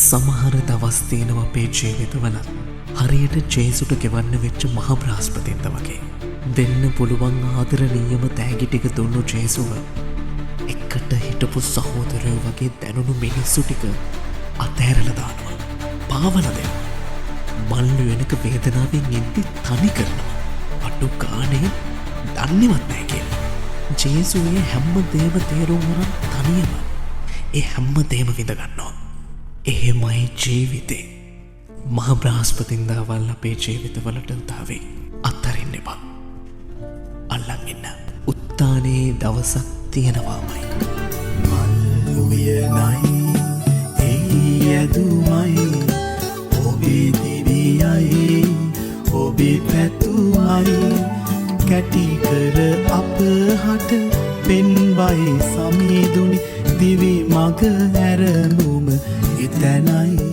සමහර දවස් තියෙනවා අපේ ජීවිතවල හරියට ජේසුට ගෙවන්න වෙච්ච මහ බ්‍රහස්පතින්ද වගේ. දෙන්න පුළුවන් ආදරණීයම තෑගි ටික දුන්නු ජේසුව එකට හිටපු සහෝදරයෝ වගේ දැනුණු මිනිස්සු ටික අතහැරලා දානවා. පාවලා දෙනවා. මල්ලු වෙනක වේදනාවෙන් ඉඳි තනි කරනවා. අඩු ගානේ දන්නේවත් නැහැ කියලා. ජේසුවේ හැම දේම තේරුම් ගන්න තනියම ඒ හැම දේම විඳ ගන්නවා. එහෙමයි ජීවිතේ. මහ බ්‍රහස්පතින්දාවල් අපේ ජීවිතවලට උදාවේ. අත්තරින්න එපා. අල්ලන් ඉන්න. උත්තානේ දවසක් තියෙනවාමයි. මල් උයනයි එයි ඇදුමයි ඔබේ දිවියයි ඔබේ පැතුමයි කැටි කර අප හට පෙන්වයි සමීදුනි දිවි මග ඇරමුම එතැනයි